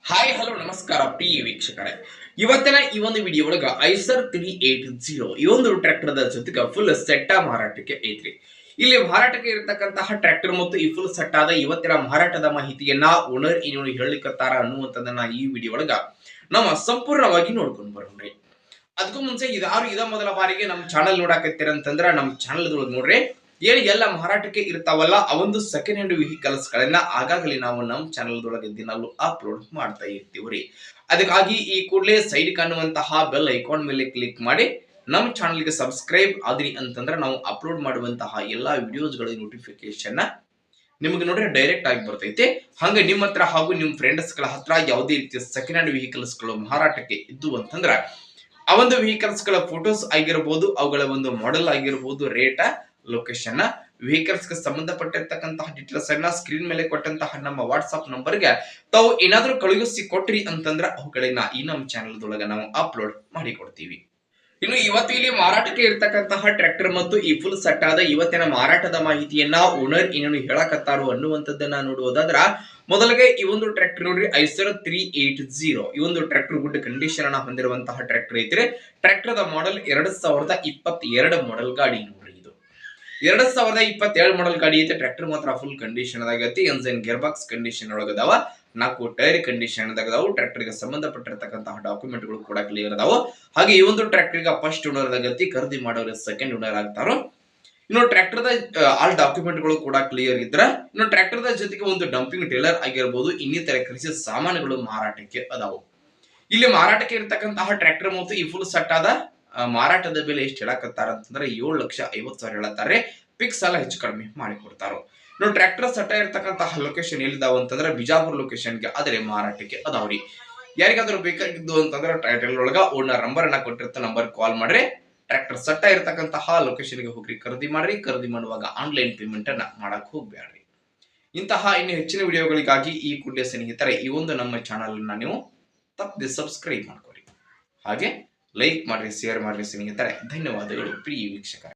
Hi hello ನಮಸ್ಕಾರ ಪ್ರಿಯ ವೀಕ್ಷಕರೇ. ಇವತ್ತಿನ ಈ ಒಂದು ವಿಡಿಯೋ ಒಳಗ ಐಸರ್ 380 ಈ ಒಂದು ಟ್ರ್ಯಾಕ್ಟರ್ ಜೊತೆಗೆ ಫುಲ್ ಸೆಟ್ ಮಾರಾಟಕ್ಕೆ ಐತ್ರಿ. ಇಲ್ಲಿ ಮಾರಾಟಕ್ಕೆ ಇರತಕ್ಕಂತಹ ಟ್ರ್ಯಾಕ್ಟರ್ ಮತ್ತು ಈ ಫುಲ್ ಸೆಟ್ ಆದ ಇವತ್ತಿನ ಮಾರಾಟದ ಮಾಹಿತಿಯನ್ನ ಓನರ್ ಏನು ಹೇಳಿಕತ್ತಾರ ಅನ್ನುವಂಥದ್ದನ್ನ ಈ ವಿಡಿಯೋ ಒಳಗ ನಮ್ಮ ಸಂಪೂರ್ಣವಾಗಿ ನೋಡ್ಕೊಂಡು ಬರೋಣ್ರಿ. ಅದಕ್ಕೂ ಮುಂಚೆ ಇದ ಮೊದಲ ಬಾರಿಗೆ ನಮ್ಮ ಚಾನಲ್ ನೋಡಾಕತ್ತೀರ ಅಂತಂದ್ರ ನಮ್ಮ ಚಾನಲ್ ನೋಡ್ರಿ. ಏನು ಎಲ್ಲ ಮಾರಾಟಕ್ಕೆ ಇರ್ತಾವಲ್ಲ ಆ ಒಂದು ಸೆಕೆಂಡ್ ಹ್ಯಾಂಡ್ ವೆಹಿಕಲ್ಸ್ ಗಳನ್ನ ಆಗಾಗಲೇ ನಾವು ನಮ್ಮ ಚಾನಲ್ ದೊಳಗೆ ದಿನಾಲು ಅಪ್ಲೋಡ್ ಮಾಡ್ತಾ ಇರ್ತೀವ್ರಿ. ಅದಕ್ಕಾಗಿ ಈ ಕೂಡಲೇ ಸೈಡ್ ಕಾಣುವಂತಹ ಬೆಲ್ ಐಕಾನ್ ಮೇಲೆ ಕ್ಲಿಕ್ ಮಾಡಿ ನಮ್ಮ ಚಾನಲ್ಗೆ ಸಬ್ಸ್ಕ್ರೈಬ್ ಆದ್ರಿ ಅಂತಂದ್ರೆ ನಾವು ಅಪ್ಲೋಡ್ ಮಾಡುವಂತಹ ಎಲ್ಲಾ ವಿಡಿಯೋಸ್ ಗಳ ನೋಟಿಫಿಕೇಶನ್ ನಿಮಗೆ ನೋಡ್ರೆ ಡೈರೆಕ್ಟ್ ಆಗಿ ಬರ್ತೈತೆ. ಹಂಗೆ ನಿಮ್ಮ ಹತ್ರ ಹಾಗೂ ನಿಮ್ಮ ಫ್ರೆಂಡ್ಸ್ ಗಳ ಹತ್ರ ಯಾವುದೇ ರೀತಿಯ ಸೆಕೆಂಡ್ ಹ್ಯಾಂಡ್ ವೆಹಿಕಲ್ಸ್ ಗಳು ಮಾರಾಟಕ್ಕೆ ಇದ್ದು ಅಂತಂದ್ರ ಆ ಒಂದು ವೆಹಿಕಲ್ಸ್ ಗಳ ಫೋಟೋಸ್ ಆಗಿರಬಹುದು, ಅವುಗಳ ಒಂದು ಮಾಡೆಲ್ ಆಗಿರಬಹುದು, ರೇಟ್, ಲೊಕೇಶನ್, ವೆಹಿಕಲ್ಸ್ ಗೆ ಸಂಬಂಧಪಟ್ಟಿರ್ತಕ್ಕಂತಹ ಡೀಟೇಲ್ಸ್ ಅನ್ನ ಸ್ಕ್ರೀನ್ ಮೇಲೆ ಕೊಟ್ಟಂತಹ ನಮ್ಮ ವಾಟ್ಸ್ಆಪ್ ನಂಬರ್ಗೆ ತಾವು ಏನಾದ್ರೂ ಕಳುಹಿಸಿ ಕೊಟ್ರಿ ಅಂತಂದ್ರೆ ಅವುಗಳನ್ನ ಈ ನಮ್ಮ ಚಾನಲ್ ದೊಳಗ ನಾವು ಅಪ್ಲೋಡ್ ಮಾಡಿ ಕೊಡ್ತೀವಿ. ಇನ್ನು ಇವತ್ತು ಇಲ್ಲಿ ಮಾರಾಟಕ್ಕೆ ಇರ್ತಕ್ಕಂತಹ ಟ್ರ್ಯಾಕ್ಟರ್ ಮತ್ತು ಈ ಫುಲ್ ಸೆಟ್ ಆದ ಇವತ್ತಿನ ಮಾರಾಟದ ಮಾಹಿತಿಯನ್ನ ಓನರ್ ಏನೇನು ಹೇಳಕತ್ತಾರೋ ಅನ್ನುವಂಥದ್ದನ್ನ ನೋಡುವುದಾದ್ರ ಮೊದಲಿಗೆ ಈ ಒಂದು ಟ್ರ್ಯಾಕ್ಟರ್ ನೋಡ್ರಿ, ಐಸರ್ 380 ಈ ಒಂದು ಟ್ರ್ಯಾಕ್ಟರ್ ಗುಡ್ ಕಂಡೀಷನ್ ಅನ್ನ ಹೊಂದಿರುವಂತಹ ಟ್ರ್ಯಾಕ್ಟರ್ ಐತ್ರಿ. ಟ್ರ್ಯಾಕ್ಟರ್ ದ ಮಾಡೆಲ್ 2022 ಮಾಡೆಲ್ ಗಾಡಿ ನೋಡ್ರಿ. 2022 ಮಾಡೆಲ್ ಗಾಡಿ ಐತೆ. ಟ್ರ್ಯಾಕ್ಟರ್ ಮಾತ್ರ ಫುಲ್ ಕಂಡೀಷನ್ ಆಗೈತಿ. ಎಂಜಿನ್ ಗೇರ್ ಬಾಕ್ಸ್ ಕಂಡೀಷನ್ ಒಳಗದಾವ. 4 ಟೈರ್ ಕಂಡೀಷನ್ ಅದಾವು. ಟ್ರ್ಯಾಕ್ಟರ್ ಗೆ ಸಂಬಂಧಪಟ್ಟಿರ್ತಕ್ಕಂತಹ ಡಾಕ್ಯುಮೆಂಟ್ ಗಳು ಕೂಡ ಕ್ಲಿಯರ್ ಅದಾವು. ಹಾಗೆ ಈ ಒಂದು ಟ್ರ್ಯಾಕ್ಟರ್ ಗೆ ಫಸ್ಟ್ ಓನರ್ ಆಗತಿ, ಖರೀದಿ ಮಾಡೋರು ಸೆಕೆಂಡ್ ಓನರ್ ಆಗ್ತಾರೋ. ಇನ್ನು ಟ್ರ್ಯಾಕ್ಟರ್ ದ ಆಲ್ ಡಾಕ್ಯುಮೆಂಟ್ ಗಳು ಕೂಡ ಕ್ಲಿಯರ್ ಇದ್ರ ಇನ್ನು ಟ್ರ್ಯಾಕ್ಟರ್ ದ ಜೊತೆಗೆ ಒಂದು ಡಂಪಿಂಗ್ ಟೇಲರ್ ಆಗಿರಬಹುದು, ಇನ್ನಿತರ ಕೃಷಿ ಸಾಮಾನುಗಳು ಮಾರಾಟಕ್ಕೆ ಅದಾವು. ಇಲ್ಲಿ ಮಾರಾಟಕ್ಕೆ ಇರತಕ್ಕಂತಹ ಟ್ರ್ಯಾಕ್ಟರ್ ಮತ್ತು ಈ ಫುಲ್ ಸೆಟ್ ಆದ ಮಾರಾಟದ ಬೆಲೆ ಎಷ್ಟು ಹೇಳಕತ್ತಾರ ಅಂತಂದ್ರೆ 7,50,000 ಹೇಳತ್ತಾರೆ. ಪಿಕ್ಸ್ ಎಲ್ಲ ಹೆಚ್ಚು ಕಡಿಮೆ ಮಾಡಿ ಕೊಡ್ತಾರೋ. ಇನ್ನು ಟ್ರ್ಯಾಕ್ಟರ್ ಸೆಟ್ ಆಗಿರ್ತಕ್ಕಂತಹ ಲೊಕೇಶನ್ ಎಲ್ಲಿದಾವ ಅಂತಂದ್ರೆ ಬಿಜಾಪುರ ಲೊಕೇಶನ್ಗೆ ಆದರೆ ಮಾರಾಟಕ್ಕೆ ಅದಾವ್ರಿ. ಯಾರಿಗಾದ್ರೂ ಬೇಕಾಗಿದ್ದು ಅಂತಂದ್ರೆ ಟೈಟಲ್ ಒಳಗ ಓನರ್ ನಂಬರ್ ಅನ್ನ ಕೊಟ್ಟಿರ್ತ ನಂಬರ್ ಕಾಲ್ ಮಾಡ್ರಿ. ಟ್ರ್ಯಾಕ್ಟರ್ ಸೆಟ್ ಆಗಿರ್ತಕ್ಕಂತಹ ಲೊಕೇಶನ್ ಗೆ ಹೋಗ್ರಿ, ಖರೀದಿ ಮಾಡ್ರಿ. ಖರೀದಿ ಮಾಡುವಾಗ ಆನ್ಲೈನ್ ಪೇಮೆಂಟ್ ಅನ್ನ ಮಾಡಕ್ ಹೋಗ್ಬೇಡ್ರಿ. ಇಂತಹ ಇನ್ನು ಹೆಚ್ಚಿನ ವಿಡಿಯೋಗಳಿಗಾಗಿ ಈ ಕೂಡಲೇ ಸ್ನೇಹಿತರೆ ಈ ಒಂದು ನಮ್ಮ ಚಾನಲ್ ಅನ್ನ ನೀವು ತಪ್ಪದೆ ಸಬ್ಸ್ಕ್ರೈಬ್ ಮಾಡ್ಕೊರಿ. ಹಾಗೆ ಲೈಕ್ ಮಾಡ್ರಿ, ಶೇರ್ ಮಾಡ್ರಿ ಸ್ನೇಹಿತರೆ. ಧನ್ಯವಾದಗಳು ಪ್ರಿಯ ವೀಕ್ಷಕರೇ.